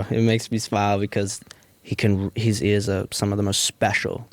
It makes me smile because his ears are some of the most special.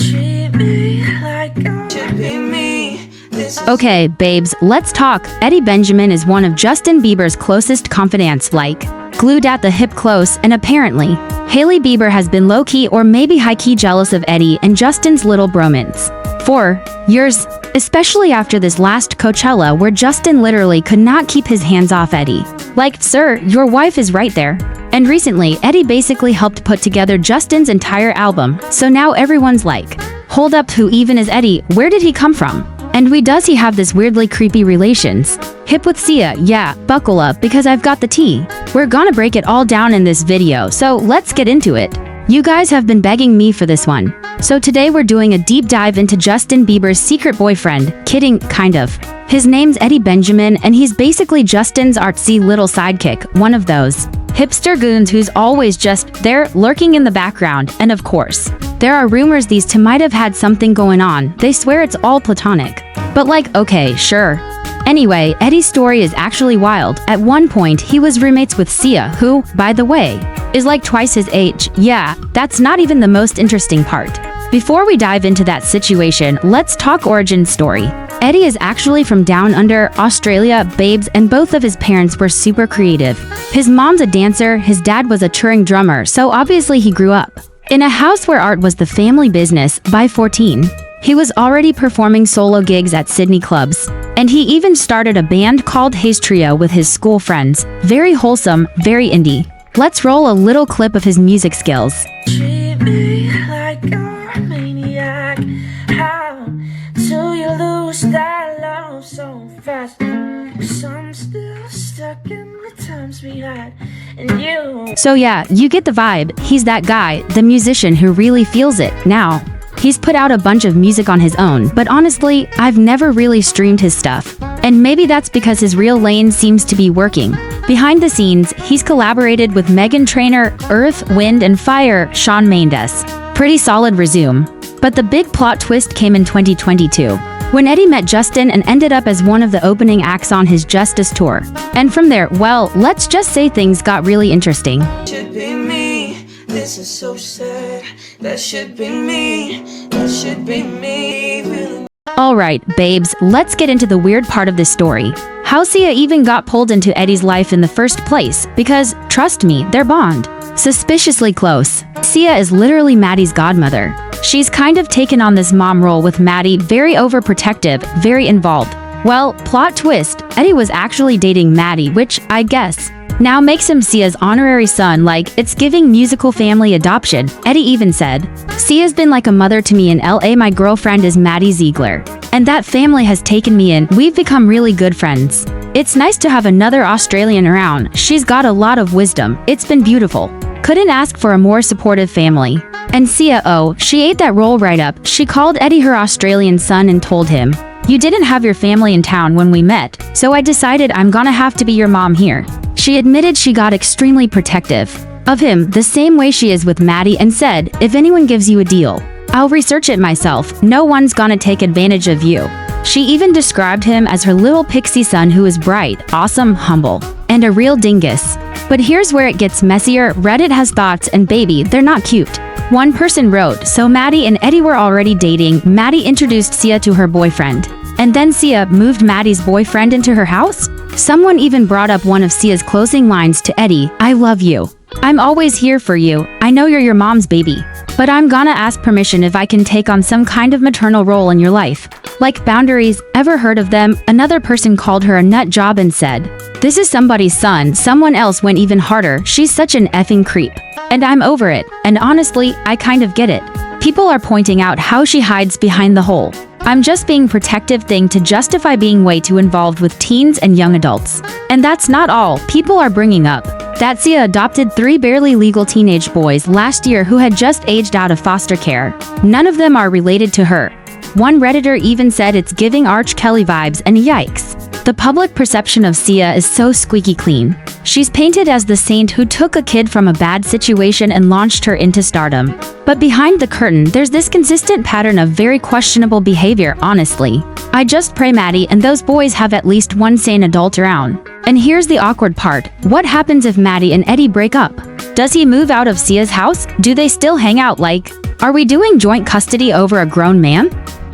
Okay, babes, let's talk. Eddie Benjamin is one of Justin Bieber's closest confidants, like glued at the hip close, and apparently, Hailey Bieber has been low-key or maybe high-key jealous of Eddie and Justin's little bromance. For years, especially after this last Coachella where Justin literally could not keep his hands off Eddie. Like, sir, your wife is right there. And recently, Eddie basically helped put together Justin's entire album, so now everyone's like, hold up, who even is Eddie? Where did he come from? And does he have this weirdly creepy relations? Hip with Sia, yeah, buckle up because I've got the tea. We're gonna break it all down in this video, so let's get into it. You guys have been begging me for this one. So today we're doing a deep dive into Justin Bieber's secret boyfriend. Kidding, kind of. His name's Eddie Benjamin, and he's basically Justin's artsy little sidekick, one of those hipster goons who's always just there, lurking in the background. And of course, there are rumors these two might have had something going on. They swear it's all platonic. But like, okay, sure. Anyway, Eddie's story is actually wild. At one point, he was roommates with Sia, who, by the way, is like twice his age. Yeah, that's not even the most interesting part. Before we dive into that situation, let's talk origin story. Eddie is actually from down under, Australia, babes, and both of his parents were super creative. His mom's a dancer, his dad was a touring drummer, so obviously he grew up in a house where art was the family business. By 14, he was already performing solo gigs at Sydney clubs, and he even started a band called Hayes Trio with his school friends. Very wholesome, very indie. Let's roll a little clip of his music skills. Treat me like a maniac. How do you lose that love so fast? 'Cause I'm still stuck in the times we had, and you. So yeah, you get the vibe. He's that guy, the musician who really feels it. Now, he's put out a bunch of music on his own, but honestly, I've never really streamed his stuff. And maybe that's because his real lane seems to be working. Behind the scenes, he's collaborated with Meghan Trainor, Earth, Wind and Fire, Shawn Mendes. Pretty solid resume. But the big plot twist came in 2022, when Eddie met Justin and ended up as one of the opening acts on his Justice tour. And from there, well, let's just say things got really interesting. Should be me. This is so sad. That should be me. That should be me. Really. Alright, babes, let's get into the weird part of this story. How Sia even got pulled into Eddie's life in the first place, because, trust me, their bond suspiciously close. Sia is literally Maddie's godmother. She's kind of taken on this mom role with Maddie, very overprotective, very involved. Well, plot twist, Eddie was actually dating Maddie, which, I guess, now makes him Sia's honorary son. Like, it's giving musical family adoption. Eddie even said, Sia's been like a mother to me in LA. My girlfriend is Maddie Ziegler, and that family has taken me in. We've become really good friends. It's nice to have another Australian around. She's got a lot of wisdom. It's been beautiful. Couldn't ask for a more supportive family. And Sia, oh, she ate that role right up. She called Eddie her Australian son and told him, you didn't have your family in town when we met, so I decided I'm gonna have to be your mom here. She admitted she got extremely protective of him, the same way she is with Maddie, and said, if anyone gives you a deal, I'll research it myself. No one's gonna take advantage of you. She even described him as her little pixie son who is bright, awesome, humble, and a real dingus. But here's where it gets messier. Reddit has thoughts, and baby, they're not cute. One person wrote, so Maddie and Eddie were already dating. Maddie introduced Sia to her boyfriend, and then Sia moved Maddie's boyfriend into her house? Someone even brought up one of Sia's closing lines to Eddie, I love you. I'm always here for you. I know you're your mom's baby, but I'm gonna ask permission if I can take on some kind of maternal role in your life. Like boundaries, ever heard of them? Another person called her a nut job and said, this is somebody's son. Someone else went even harder. She's such an effing creep. And I'm over it. And honestly, I kind of get it. People are pointing out how she hides behind the whole I'm just being protective thing to justify being way too involved with teens and young adults. And that's not all. People are bringing up that Sia adopted 3 barely legal teenage boys last year who had just aged out of foster care. None of them are related to her. One Redditor even said it's giving Arch Kelly vibes, and yikes. The public perception of Sia is so squeaky clean. She's painted as the saint who took a kid from a bad situation and launched her into stardom. But behind the curtain, there's this consistent pattern of very questionable behavior, honestly. I just pray Maddie and those boys have at least one sane adult around. And here's the awkward part. What happens if Maddie and Eddie break up? Does he move out of Sia's house? Do they still hang out? Are we doing joint custody over a grown man?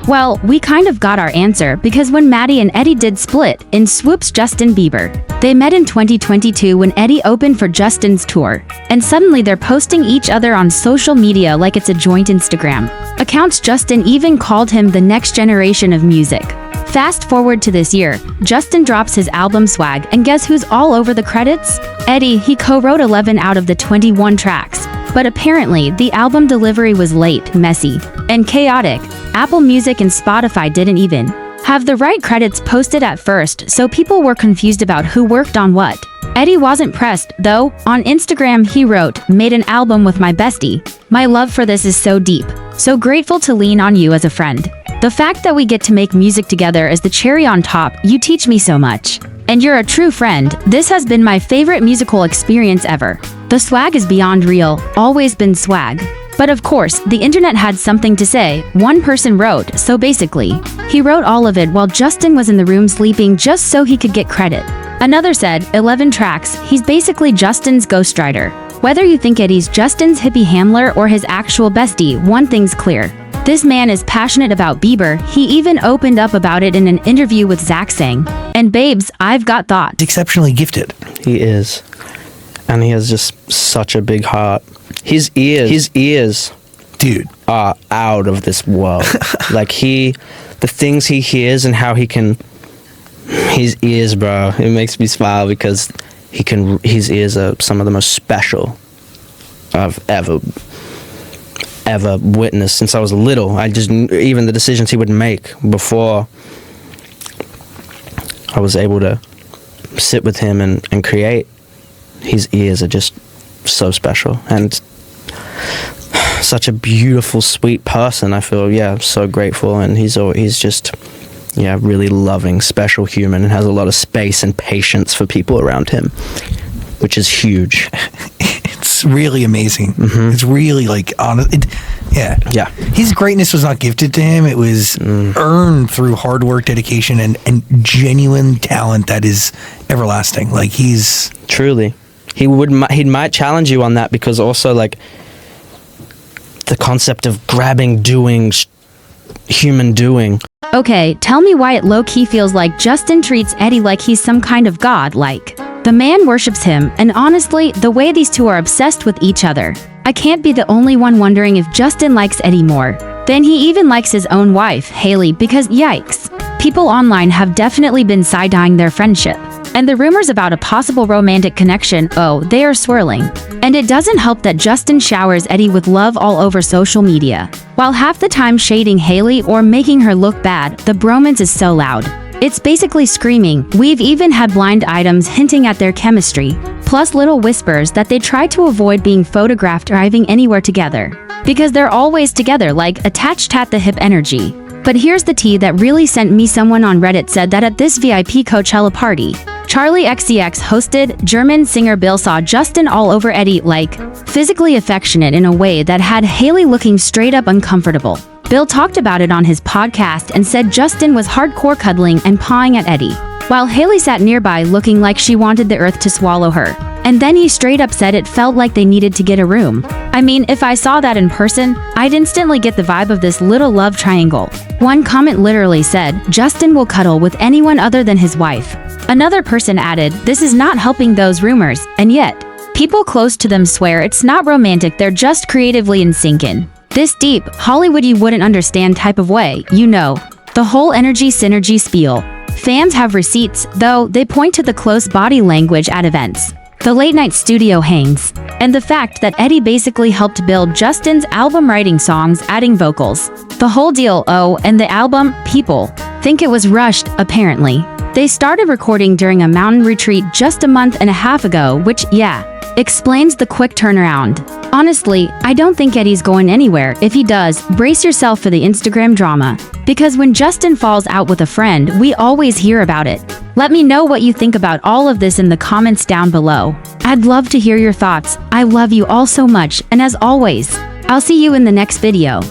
Well, we kind of got our answer because when Maddie and Eddie did split, in swoops Justin Bieber. They met in 2022 when Eddie opened for Justin's tour, and suddenly they're posting each other on social media like it's a joint Instagram. Accounts Justin even called him the next generation of music. Fast forward to this year, Justin drops his album Swag, and guess who's all over the credits? Eddie. He co-wrote 11 out of the 21 tracks. But apparently, the album delivery was late, messy, and chaotic. Apple Music and Spotify didn't even have the right credits posted at first, so people were confused about who worked on what. Eddie wasn't pressed, though. On Instagram, he wrote, "Made an album with my bestie. My love for this is so deep. So grateful to lean on you as a friend. The fact that we get to make music together is the cherry on top. You teach me so much. And you're a true friend. This has been my favorite musical experience ever. The swag is beyond real. Always been swag." But of course, the internet had something to say. One person wrote, so basically, he wrote all of it while Justin was in the room sleeping just so he could get credit. Another said, 11 tracks, he's basically Justin's ghostwriter. Whether you think Eddie's Justin's hippie handler or his actual bestie, one thing's clear. This man is passionate about Bieber. He even opened up about it in an interview with Zach saying, "And babes, I've got thoughts." Exceptionally gifted. He is. And he has just such a big heart. His ears Dude. are out of this world. The things he hears and how he can, his ears, bro, it makes me smile because his ears are some of the most special I've ever witnessed since I was little. Even the decisions he would make before I was able to sit with him and create, his ears are just so special and such a beautiful, sweet person. I feel, so grateful, and he's just, really loving, special human, and has a lot of space and patience for people around him, which is huge. It's really amazing. Mm-hmm. It's really honest. Yeah. His greatness was not gifted to him. It was earned through hard work, dedication, and genuine talent that is everlasting. He's truly. He might challenge you on that because also the concept of grabbing, doing, human doing. Okay, tell me why it low-key feels like Justin treats Eddie like he's some kind of god, the man worships him, and honestly, the way these two are obsessed with each other. I can't be the only one wondering if Justin likes Eddie more than he even likes his own wife, Hailey, because yikes. People online have definitely been side-eyeing their friendship. And the rumors about a possible romantic connection, they are swirling. And it doesn't help that Justin showers Eddie with love all over social media. While half the time shading Hailey or making her look bad, the bromance is so loud. It's basically screaming. We've even had blind items hinting at their chemistry, plus little whispers that they try to avoid being photographed driving anywhere together. Because they're always together, attached at the hip energy. But here's the tea that really sent me. Someone on Reddit said that at this VIP Coachella party, Charlie XCX hosted, German singer Bill saw Justin all over Eddie, physically affectionate in a way that had Hailey looking straight up uncomfortable. Bill talked about it on his podcast and said Justin was hardcore cuddling and pawing at Eddie, while Hailey sat nearby looking like she wanted the earth to swallow her. And then he straight up said it felt like they needed to get a room. I mean, if I saw that in person, I'd instantly get the vibe of this little love triangle. One comment literally said, Justin will cuddle with anyone other than his wife. Another person added, this is not helping those rumors, and yet, people close to them swear it's not romantic, they're just creatively in sync in this deep, Hollywood you wouldn't understand type of way, the whole energy synergy spiel. Fans have receipts, though, they point to the close body language at events, the late-night studio hangs, and the fact that Eddie basically helped build Justin's album, writing songs, adding vocals. The whole deal. And the album, people think it was rushed, apparently. They started recording during a mountain retreat just a month and a half ago, which, yeah, explains the quick turnaround. Honestly, I don't think Eddie's going anywhere. If he does, brace yourself for the Instagram drama. Because when Justin falls out with a friend, we always hear about it. Let me know what you think about all of this in the comments down below. I'd love to hear your thoughts. I love you all so much, and as always, I'll see you in the next video.